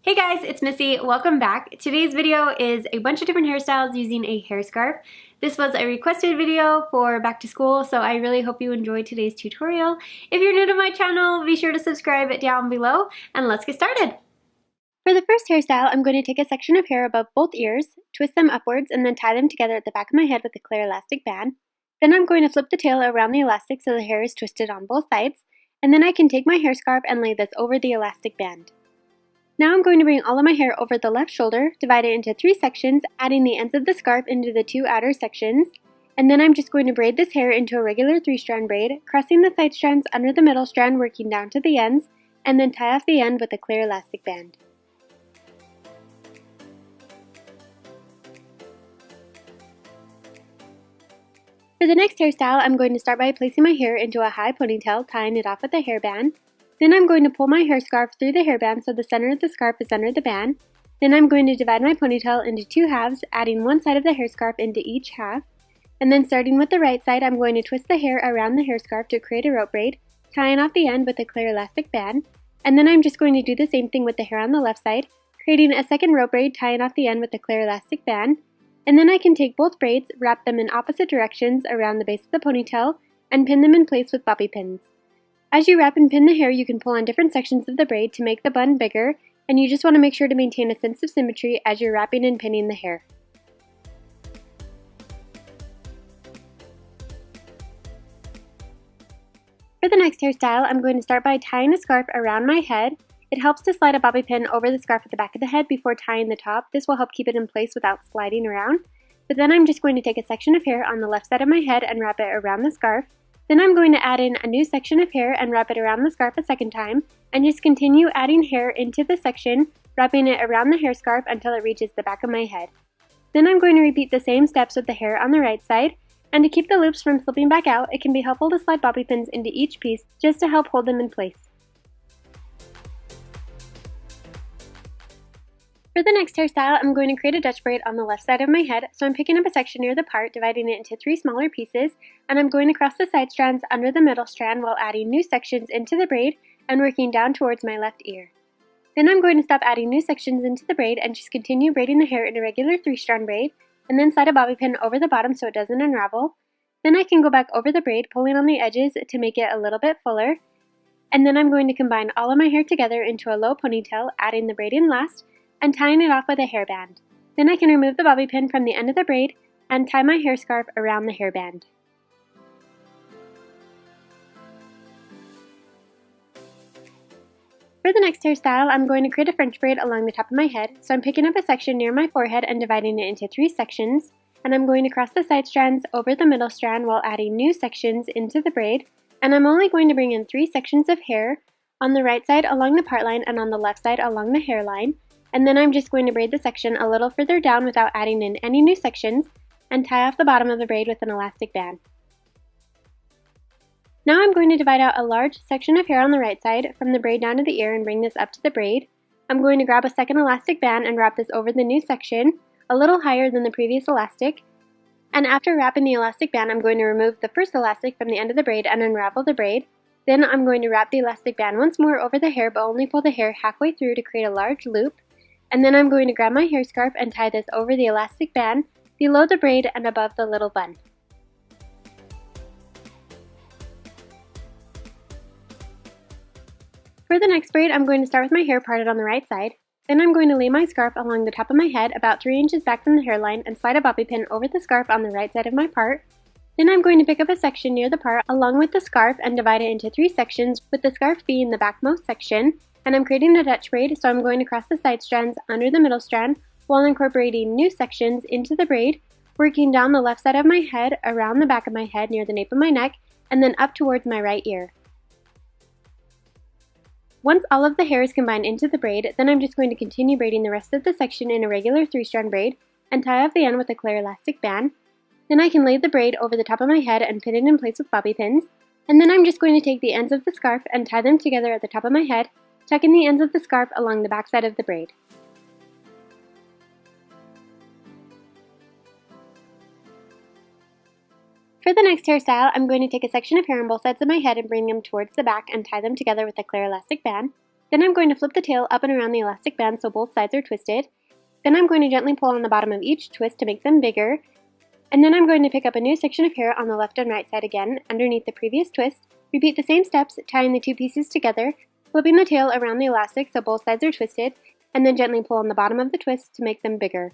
Hey guys, it's Missy. Welcome back. Today's video is a bunch of different hairstyles using a hair scarf. This was a requested video for back to school, so I really hope you enjoyed today's tutorial. If you're new to my channel, be sure to subscribe down below, and let's get started. For the first hairstyle, I'm going to take a section of hair above both ears, twist them upwards, and then tie them together at the back of my head with a clear elastic band. Then I'm going to flip the tail around the elastic so the hair is twisted on both sides, and then I can take my hair scarf and lay this over the elastic band. Now I'm going to bring all of my hair over the left shoulder, divide it into 3 sections, adding the ends of the scarf into the 2 outer sections, and then I'm just going to braid this hair into a regular 3-strand braid, crossing the side strands under the middle strand, working down to the ends, and then tie off the end with a clear elastic band. For the next hairstyle, I'm going to start by placing my hair into a high ponytail, tying it off with a hairband. Then I'm going to pull my hair scarf through the hairband so the center of the scarf is under the band. Then I'm going to divide my ponytail into 2 halves, adding one side of the hair scarf into each half. And then starting with the right side, I'm going to twist the hair around the hair scarf to create a rope braid, tying off the end with a clear elastic band. And then I'm just going to do the same thing with the hair on the left side, creating a second rope braid, tying off the end with a clear elastic band. And then I can take both braids, wrap them in opposite directions around the base of the ponytail, and pin them in place with bobby pins. As you wrap and pin the hair, you can pull on different sections of the braid to make the bun bigger, and you just want to make sure to maintain a sense of symmetry as you're wrapping and pinning the hair. For the next hairstyle, I'm going to start by tying a scarf around my head. It helps to slide a bobby pin over the scarf at the back of the head before tying the top. This will help keep it in place without sliding around. But then I'm just going to take a section of hair on the left side of my head and wrap it around the scarf. Then I'm going to add in a new section of hair and wrap it around the scarf a second time, and just continue adding hair into the section, wrapping it around the hair scarf until it reaches the back of my head. Then I'm going to repeat the same steps with the hair on the right side, and to keep the loops from slipping back out, it can be helpful to slide bobby pins into each piece just to help hold them in place. For the next hairstyle, I'm going to create a Dutch braid on the left side of my head, so I'm picking up a section near the part, dividing it into 3 smaller pieces, and I'm going to cross the side strands under the middle strand while adding new sections into the braid and working down towards my left ear. Then I'm going to stop adding new sections into the braid and just continue braiding the hair in a regular 3-strand braid, and then slide a bobby pin over the bottom so it doesn't unravel. Then I can go back over the braid, pulling on the edges to make it a little bit fuller, and then I'm going to combine all of my hair together into a low ponytail, adding the braid in last, and tying it off with a hairband. Then I can remove the bobby pin from the end of the braid and tie my hair scarf around the hairband. For the next hairstyle, I'm going to create a French braid along the top of my head, so I'm picking up a section near my forehead and dividing it into 3 sections, and I'm going to cross the side strands over the middle strand while adding new sections into the braid, and I'm only going to bring in 3 sections of hair, on the right side along the part line and on the left side along the hairline. And then I'm just going to braid the section a little further down without adding in any new sections, and tie off the bottom of the braid with an elastic band. Now I'm going to divide out a large section of hair on the right side from the braid down to the ear and bring this up to the braid. I'm going to grab a second elastic band and wrap this over the new section, a little higher than the previous elastic. And after wrapping the elastic band, I'm going to remove the first elastic from the end of the braid and unravel the braid. Then I'm going to wrap the elastic band once more over the hair, but only pull the hair halfway through to create a large loop. And then I'm going to grab my hair scarf and tie this over the elastic band, below the braid and above the little bun. For the next braid, I'm going to start with my hair parted on the right side. Then I'm going to lay my scarf along the top of my head about 3 inches back from the hairline and slide a bobby pin over the scarf on the right side of my part. Then I'm going to pick up a section near the part along with the scarf and divide it into 3 sections, with the scarf being the backmost section. And I'm creating a Dutch braid, so I'm going to cross the side strands under the middle strand while incorporating new sections into the braid, working down the left side of my head, around the back of my head near the nape of my neck, and then up towards my right ear. Once all of the hair is combined into the braid, then I'm just going to continue braiding the rest of the section in a regular 3-strand braid and tie off the end with a clear elastic band. Then I can lay the braid over the top of my head and pin it in place with bobby pins. And then I'm just going to take the ends of the scarf and tie them together at the top of my head, tucking the ends of the scarf along the back side of the braid. For the next hairstyle, I'm going to take a section of hair on both sides of my head and bring them towards the back and tie them together with a clear elastic band. Then I'm going to flip the tail up and around the elastic band so both sides are twisted. Then I'm going to gently pull on the bottom of each twist to make them bigger. And then I'm going to pick up a new section of hair on the left and right side again, underneath the previous twist. Repeat the same steps, tying the two pieces together, flipping the tail around the elastic so both sides are twisted, and then gently pull on the bottom of the twist to make them bigger.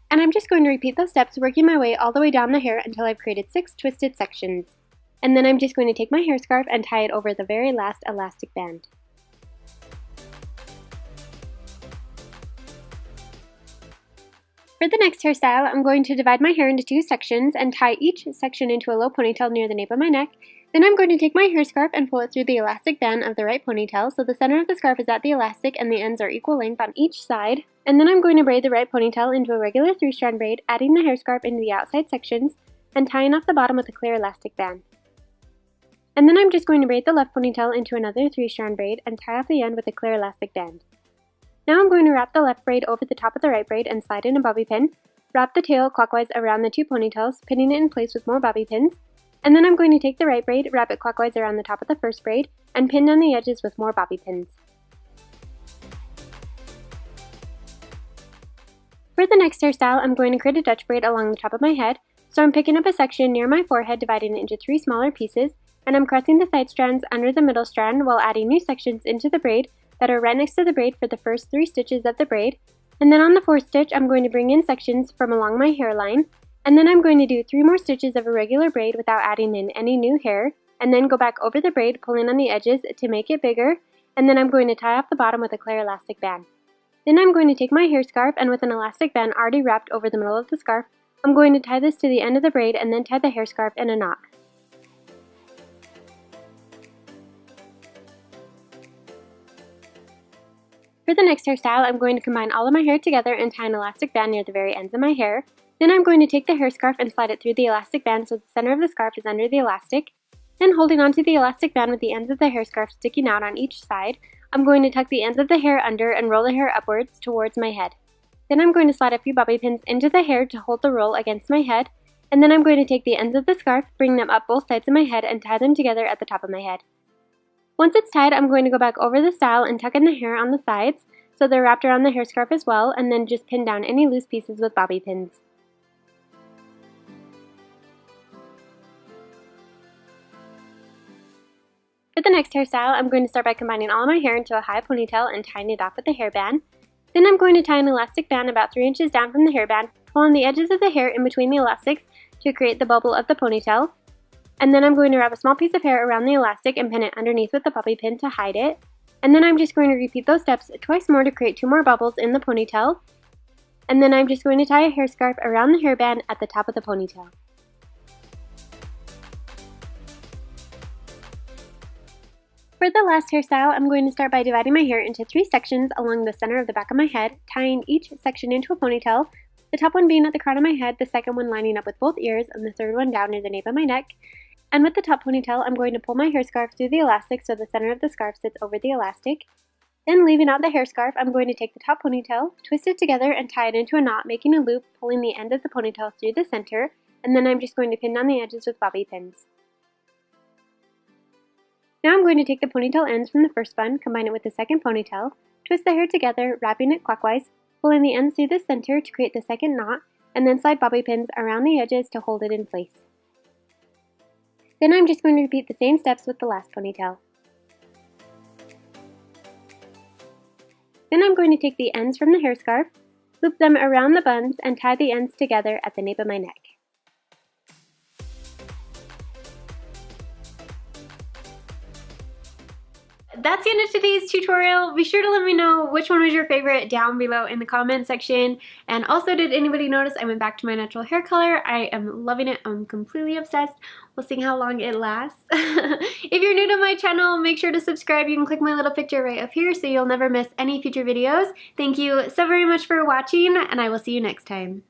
And I'm just going to repeat those steps, working my way all the way down the hair until I've created 6 twisted sections. And then I'm just going to take my hair scarf and tie it over the very last elastic band. For the next hairstyle, I'm going to divide my hair into 2 sections and tie each section into a low ponytail near the nape of my neck. Then I'm going to take my hair scarf and pull it through the elastic band of the right ponytail so the center of the scarf is at the elastic and the ends are equal length on each side. And then I'm going to braid the right ponytail into a regular 3-strand braid, adding the hair scarf into the outside sections and tying off the bottom with a clear elastic band. And then I'm just going to braid the left ponytail into another 3-strand braid and tie off the end with a clear elastic band. Now I'm going to wrap the left braid over the top of the right braid and slide in a bobby pin. Wrap the tail clockwise around the 2 ponytails, pinning it in place with more bobby pins. And then I'm going to take the right braid, wrap it clockwise around the top of the first braid, and pin down the edges with more bobby pins. For the next hairstyle, I'm going to create a Dutch braid along the top of my head. So I'm picking up a section near my forehead, dividing it into 3 smaller pieces, and I'm crossing the side strands under the middle strand while adding new sections into the braid that are right next to the braid for the first 3 stitches of the braid. And then on the 4th stitch, I'm going to bring in sections from along my hairline, and then I'm going to do 3 more stitches of a regular braid without adding in any new hair, and then go back over the braid, pulling on the edges to make it bigger, and then I'm going to tie off the bottom with a clear elastic band. Then I'm going to take my hair scarf, and with an elastic band already wrapped over the middle of the scarf, I'm going to tie this to the end of the braid and then tie the hair scarf in a knot. For the next hairstyle, I'm going to combine all of my hair together and tie an elastic band near the very ends of my hair. Then I'm going to take the hair scarf and slide it through the elastic band so the center of the scarf is under the elastic. Then holding onto the elastic band with the ends of the hair scarf sticking out on each side, I'm going to tuck the ends of the hair under and roll the hair upwards towards my head. Then I'm going to slide a few bobby pins into the hair to hold the roll against my head, and then I'm going to take the ends of the scarf, bring them up both sides of my head, and tie them together at the top of my head. Once it's tied, I'm going to go back over the style and tuck in the hair on the sides so they're wrapped around the hair scarf as well, and then just pin down any loose pieces with bobby pins. For the next hairstyle, I'm going to start by combining all of my hair into a high ponytail and tying it off with a hairband. Then I'm going to tie an elastic band about 3 inches down from the hairband, pull on the edges of the hair in between the elastics to create the bubble of the ponytail. And then I'm going to wrap a small piece of hair around the elastic and pin it underneath with the bobby pin to hide it. And then I'm just going to repeat those steps twice more to create 2 more bubbles in the ponytail. And then I'm just going to tie a hair scarf around the hairband at the top of the ponytail. For the last hairstyle, I'm going to start by dividing my hair into 3 sections along the center of the back of my head, tying each section into a ponytail, the top one being at the crown of my head, the second one lining up with both ears, and the third one down near the nape of my neck. And with the top ponytail, I'm going to pull my hair scarf through the elastic so the center of the scarf sits over the elastic. Then leaving out the hair scarf, I'm going to take the top ponytail, twist it together, and tie it into a knot, making a loop, pulling the end of the ponytail through the center, and then I'm just going to pin down the edges with bobby pins. Now I'm going to take the ponytail ends from the first bun, combine it with the second ponytail, twist the hair together, wrapping it clockwise, pulling the ends through the center to create the second knot, and then slide bobby pins around the edges to hold it in place. Then I'm just going to repeat the same steps with the last ponytail. Then I'm going to take the ends from the hair scarf, loop them around the buns, and tie the ends together at the nape of my neck. That's the end of today's tutorial. Be sure to let me know which one was your favorite down below in the comment section. And also, did anybody notice I went back to my natural hair color? I am loving it. I'm completely obsessed. We'll see how long it lasts. If you're new to my channel, make sure to subscribe. You can click my little picture right up here so you'll never miss any future videos. Thank you so very much for watching, and I will see you next time.